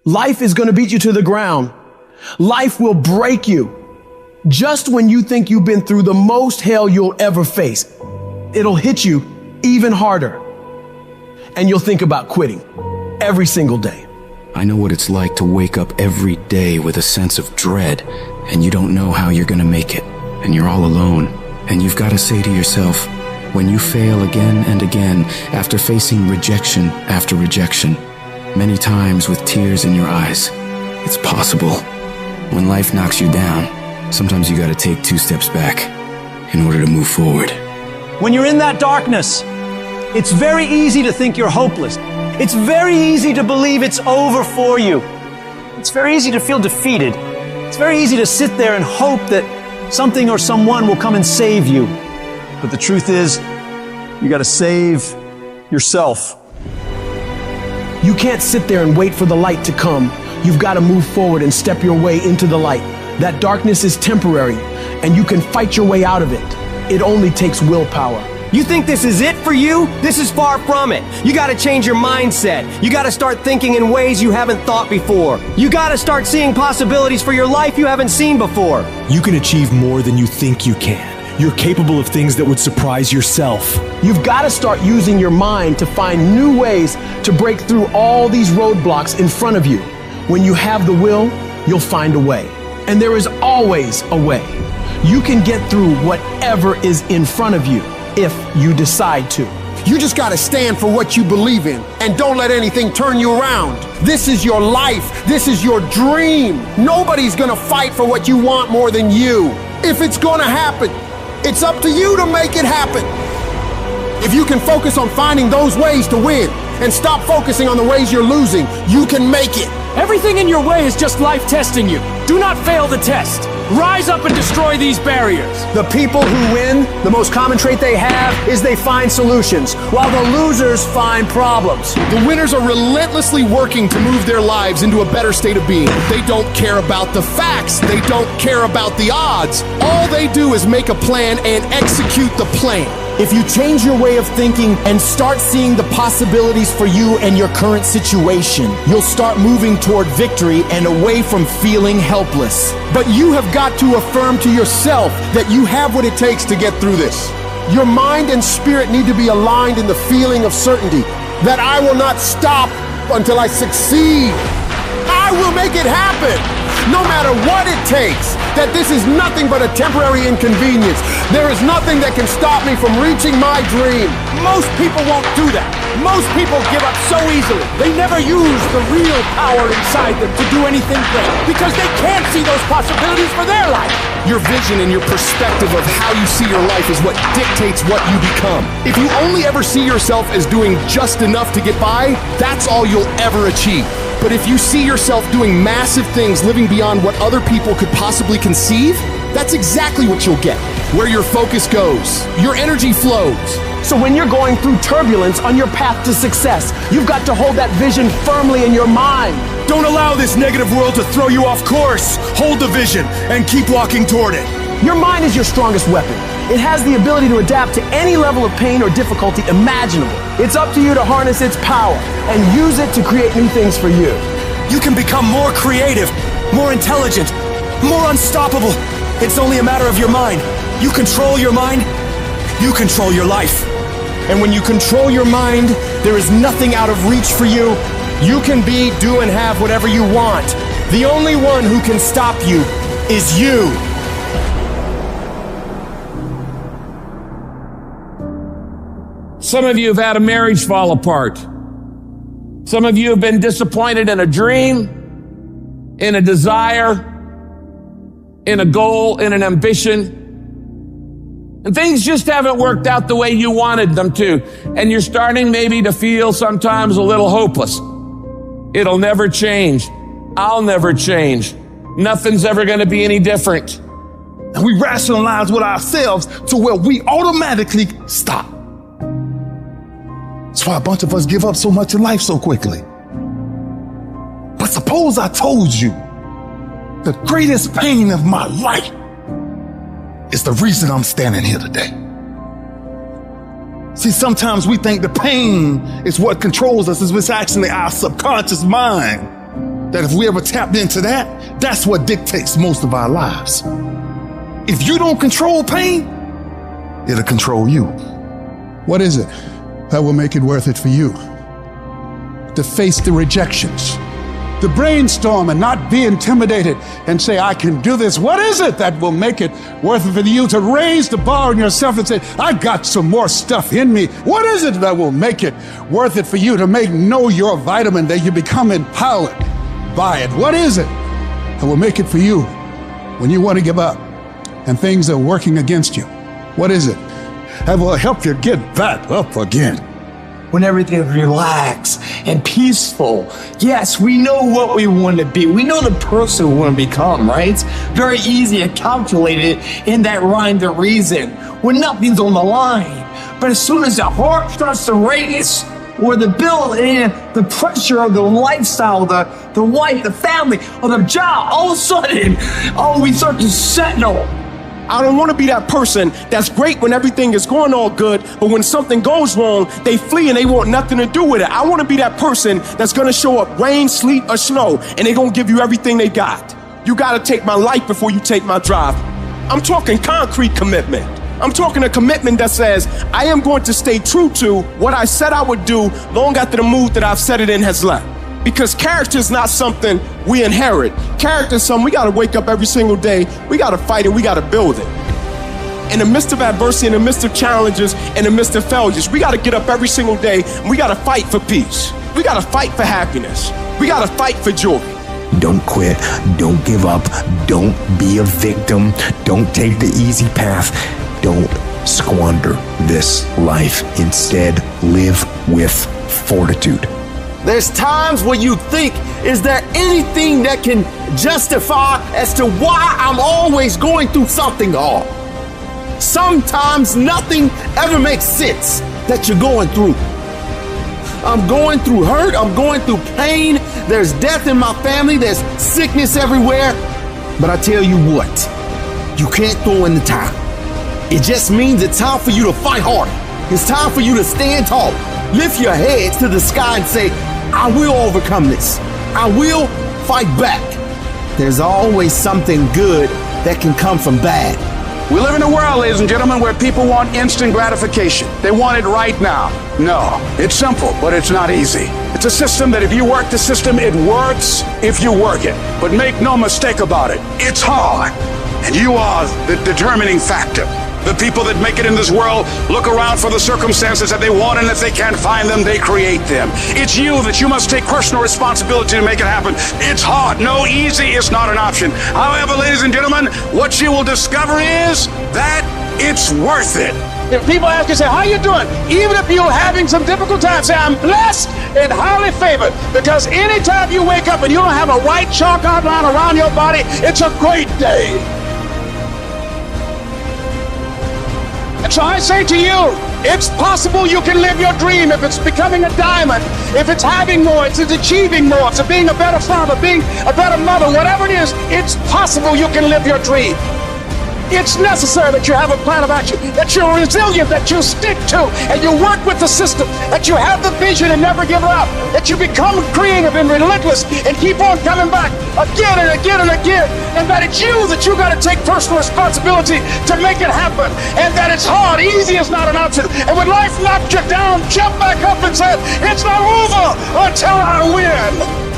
Life is going to beat you to the ground. Life will break you. Just when you think you've been through the most hell you'll ever face, it'll hit you even harder. And you'll think about quitting every single day. I know what it's like to wake up every day with a sense of dread, and you don't know how you're gonna make it, and you're all alone. And you've got to say to yourself, when you fail again and again, after facing rejection after rejection, many times with tears in your eyes, it's possible. When life knocks you down, sometimes you gotta take 2 steps back in order to move forward. When you're in that darkness, it's very easy to think you're hopeless. It's very easy to believe it's over for you. It's very easy to feel defeated. It's very easy to sit there and hope that something or someone will come and save you. But the truth is, you gotta save yourself. You can't sit there and wait for the light to come. You've got to move forward and step your way into the light. That darkness is temporary, and you can fight your way out of it. It only takes willpower. You think this is it for you? This is far from it. You gotta change your mindset. You gotta start thinking in ways you haven't thought before. You gotta start seeing possibilities for your life you haven't seen before. You can achieve more than you think you can. You're capable of things that would surprise yourself. You've got to start using your mind to find new ways to break through all these roadblocks in front of you. When you have the will, you'll find a way. And there is always a way. You can get through whatever is in front of you if you decide to. You just gotta stand for what you believe in and don't let anything turn you around. This is your life. This is your dream. Nobody's gonna fight for what you want more than you. If it's gonna happen, it's up to you to make it happen. If you can focus on finding those ways to win and stop focusing on the ways you're losing, you can make it. Everything in your way is just life testing you. Do not fail the test. Rise up and destroy these barriers. The people who win, the most common trait they have is they find solutions, while the losers find problems. The winners are relentlessly working to move their lives into a better state of being. They don't care about the facts. They don't care about the odds. All they do is make a plan and execute the plan. If you change your way of thinking and start seeing the possibilities for you and your current situation, you'll start moving toward victory and away from feeling helpless. But you have got to affirm to yourself that you have what it takes to get through this. Your mind and spirit need to be aligned in the feeling of certainty that I will not stop until I succeed. I will make it happen, no matter what it takes. That this is nothing but a temporary inconvenience. There is nothing that can stop me from reaching my dream. Most people won't do that. Most people give up so easily. They never use the real power inside them to do anything great because they can't see those possibilities for their life. Your vision and your perspective of how you see your life is what dictates what you become. If you only ever see yourself as doing just enough to get by, that's all you'll ever achieve. But if you see yourself doing massive things, living beyond what other people could possibly conceive, that's exactly what you'll get. Where your focus goes, your energy flows. So when you're going through turbulence on your path to success, you've got to hold that vision firmly in your mind. Don't allow this negative world to throw you off course. Hold the vision and keep walking toward it. Your mind is your strongest weapon. It has the ability to adapt to any level of pain or difficulty imaginable. It's up to you to harness its power and use it to create new things for you. You can become more creative, more intelligent, more unstoppable. It's only a matter of your mind. You control your mind, you control your life. And when you control your mind, there is nothing out of reach for you. You can be, do, and have whatever you want. The only one who can stop you is you. Some of you have had a marriage fall apart. Some of you have been disappointed in a dream, in a desire, in a goal, in an ambition. And things just haven't worked out the way you wanted them to. And you're starting maybe to feel sometimes a little hopeless. It'll never change. I'll never change. Nothing's ever going to be any different. And we rationalize with ourselves to where we automatically stop. That's why a bunch of us give up so much in life so quickly. But suppose I told you the greatest pain of my life is the reason I'm standing here today. See, sometimes we think the pain is what controls us. It's actually our subconscious mind that if we ever tapped into that, that's what dictates most of our lives. If you don't control pain, it'll control you. What is it that will make it worth it for you? To face the rejections, to brainstorm and not be intimidated and say, I can do this. What is it that will make it worth it for you to raise the bar on yourself and say, I got some more stuff in me? What is it that will make it worth it for you to know your vitamin, that you become empowered by it? What is it that will make it for you when you want to give up and things are working against you? What is it that will help you get back up again? When everything's relaxed and peaceful. Yes, we know what we want to be. We know the person we want to become, right? It's very easy to calculate it in that rhyme to reason when nothing's on the line. But as soon as the heart starts to race, or the bill and the pressure of the lifestyle, the wife, the family, or the job, all of a sudden, we start to settle. I don't want to be that person that's great when everything is going all good, but when something goes wrong, they flee and they want nothing to do with it. I want to be that person that's going to show up rain, sleet, or snow, and they're going to give you everything they got. You got to take my life before you take my drive. I'm talking concrete commitment. I'm talking a commitment that says, I am going to stay true to what I said I would do long after the mood that I've set it in has left. Because character is not something we inherit. Character is something we got to wake up every single day. We got to fight it. We got to build it. In the midst of adversity, in the midst of challenges, in the midst of failures, we got to get up every single day and we got to fight for peace. We got to fight for happiness. We got to fight for joy. Don't quit. Don't give up. Don't be a victim. Don't take the easy path. Don't squander this life. Instead, live with fortitude. There's times where you think, is there anything that can justify as to why I'm always going through something hard? Sometimes nothing ever makes sense that you're going through. I'm going through hurt. I'm going through pain. There's death in my family. There's sickness everywhere. But I tell you what, you can't throw in the towel. It just means it's time for you to fight harder. It's time for you to stand tall. Lift your heads to the sky and say, I will overcome this. I will fight back. There's always something good that can come from bad. We live in a world, ladies and gentlemen, where people want instant gratification. They want it right now. No, it's simple, but it's not easy. It's a system that if you work the system, it works if you work it. But make no mistake about it, it's hard. And you are the determining factor. The people that make it in this world look around for the circumstances that they want, and if they can't find them, they create them. It's you that you must take personal responsibility to make it happen. It's hard. No, easy is not an option. However, ladies and gentlemen, what you will discover is that it's worth it. If people ask you, say, how you doing? Even if you're having some difficult times, say, I'm blessed and highly favored. Because anytime you wake up and you don't have a white chalk outline around your body, it's a great day. And so I say to you, it's possible you can live your dream. If it's becoming a diamond, if it's having more, it's achieving more, it's being a better father, being a better mother, whatever it is, it's possible you can live your dream. It's necessary that you have a plan of action, that you're resilient, that you stick to, and you work with the system, that you have the vision and never give up, that you become creative and relentless and keep on coming back again and again and again, and that it's you that you got to take personal responsibility to make it happen, and that it's hard. Easy is not an option. And when life knocks you down, jump back up and say, it's not over until I win.